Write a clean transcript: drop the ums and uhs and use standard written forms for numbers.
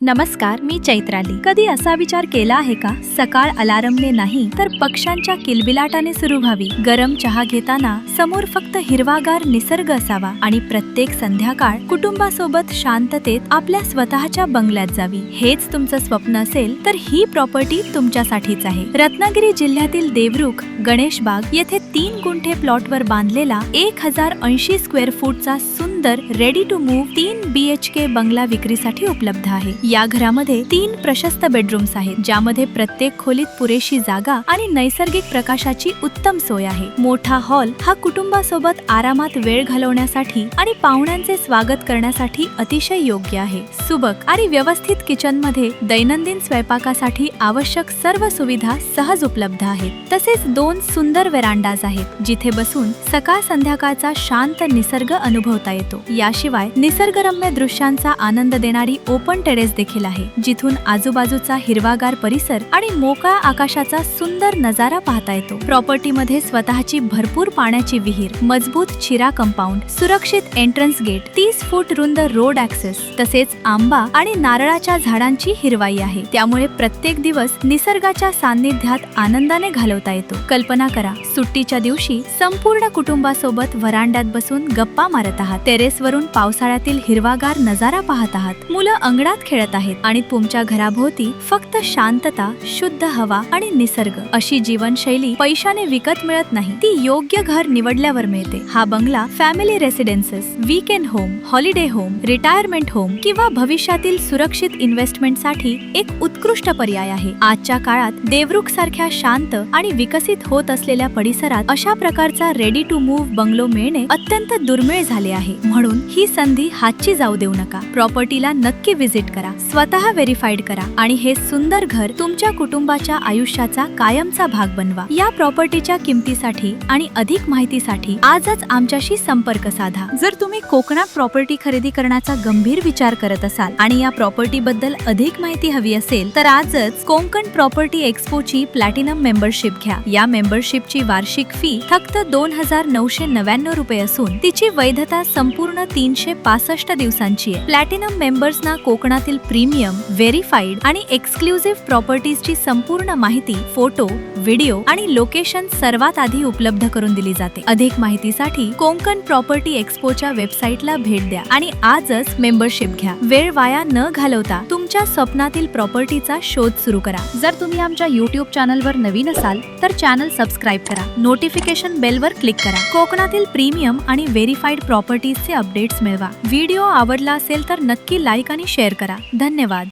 नमस्कार, मी चैत्राली. कधी असा विचार केला आहे का, सकाळ अलार्मने नाही तर पक्ष्यांच्या किलबिलाटाने सुरू व्हावी. गरम चहा घेताना समोर फक्त हिरवागार निसर्ग असावा आणि प्रत्येक संध्याकाळ कुटुंबासोबत शांततेत आपल्या स्वतःच्या बंगल्यात जावी. हेच तुमचं स्वप्न असेल तर ही प्रॉपर्टी तुमच्यासाठीच आहे. रत्नागिरी जिल्ह्यातील देवरुख गणेशबाग येथे 3 गुंठे प्लॉटवर बांधलेला 1080 स्क्वेअर फूटचा सुंदर रेडी टू मूव्ह 3 BHK बंगला विक्रीसाठी उपलब्ध आहे. या घरामध्ये 3 प्रशस्त बेडरूम्स आहेत, ज्यामध्ये प्रत्येक खोलीत पुरेशी जागा आणि नैसर्गिक प्रकाशाची उत्तम सोय आहे. मोठा हॉल हा कुटुंबासोबत आरामात वेळ घालवण्यासाठी आणि पाहुण्यांचे स्वागत करण्यासाठी अतिशय योग्य आहे. सुबक आणि व्यवस्थित किचन मध्ये दैनंदिन स्वयंपाकासाठी आवश्यक सर्व सुविधा सहज उपलब्ध आहेत. तसेच 2 सुंदर व्हेरांडाज आहेत, जिथे बसून सकाळ संध्याकाळचा शांत निसर्ग अनुभवता येतो. याशिवाय निसर्गरम्य दृश्यांचा आनंद देणारी ओपन टेरेस देखील आहे, जिथून आजूबाजूचा हिरवागार परिसर आणि मोकळा आकाशाचा सुंदर नजारा पाहता येतो. प्रॉपर्टीमध्ये स्वतःची भरपूर पाण्याची विहीर, मजबूत चिरा कंपाऊंड, सुरक्षित एंट्रन्स गेट, 30 फूट रुंद रोड ऍक्सेस, तसेच आंबा आणि नारळाच्या झाडांची हिरवाई आहे. त्यामुळे प्रत्येक दिवस निसर्गाच्या सान्निध्यात आनंदाने घालवता येतो. कल्पना करा, सुट्टीच्या दिवशी संपूर्ण कुटुंबासोबत व्हरांड्यात बसून गप्पा मारत आहात, टेरेसवरून पावसाळ्यातील हिरवागार नजारा पाहत आहात, मुलं अंगणात खेळत आहेत आणि तुमच्या घराभोवती फक्त शांतता, शुद्ध हवा आणि निसर्ग. अशी जीवनशैली पैशाने विकत मिळत नाही, ती योग्य घर निवडल्यावर मिळते. हा बंगला family residences, weekend home, holiday home, retirement home किंवा भविष्यातील सुरक्षित इन्व्हेस्टमेंट साठी एक उत्कृष्ट पर्याय आहे. आजच्या काळात देवरुख सारख्या शांत आणि विकसित होत असलेल्या परिसरात अशा प्रकारचा रेडी टू मूव्ह बंगलो मिळणे अत्यंत दुर्मिळ झाले आहे. म्हणून ही संधी हातची जाऊ देऊ नका. प्रॉपर्टीला नक्की व्हिजिट करा, स्वतः व्हेरीफाईड करा आणि हे सुंदर घर तुमच्या कुटुंबाच्या आयुष्याचा कायमचा भाग बनवा. या प्रॉपर्टीच्या किमतीसाठी आणि अधिक माहितीसाठी आजच आमच्याशी संपर्क साधा. जर तुम्ही कोकणात प्रॉपर्टी खरेदी करण्याचा गंभीर विचार करत असाल आणि या प्रॉपर्टी बद्दल अधिक माहिती हवी असेल तर आजच कोकण प्रॉपर्टी एक्सपोची प्लॅटिनम मेंबरशिप घ्या. या मेंबरशिपची वार्षिक फी फक्त 2999 रुपये असून तिची वैधता संपूर्ण 365 दिवसांची आहे. प्लॅटिनम मेंबर्सना कोकणातील प्रीमियम, व्हेरीफाईड आणि एक्सक्लुझिव्ह प्रॉपर्टीजची संपूर्ण माहिती, फोटो, व्हिडिओ आणि लोकेशन सर्वात आधी उपलब्ध करून दिली जाते. अधिक माहितीसाठी कोकण प्रॉपर्टी एक्सपोच्या वेबसाईटला भेट द्या आणि आजच मेंबरशिप घ्या. वेळ वाया न घालवता तुमच्या स्वप्नातील प्रॉपर्टीचा शोध सुरू करा. जर तुम्ही आमच्या YouTube चॅनलवर नवीन असाल तर चॅनल सबस्क्राईब करा, नोटिफिकेशन बेलवर क्लिक करा. कोकणातील प्रीमियम आणि व्हेरीफाईड प्रॉपर्टीजचे अपडेट्स मिळवा. व्हिडिओ आवडला असेल तर नक्की लाईक आणि शेअर करा. धन्यवाद.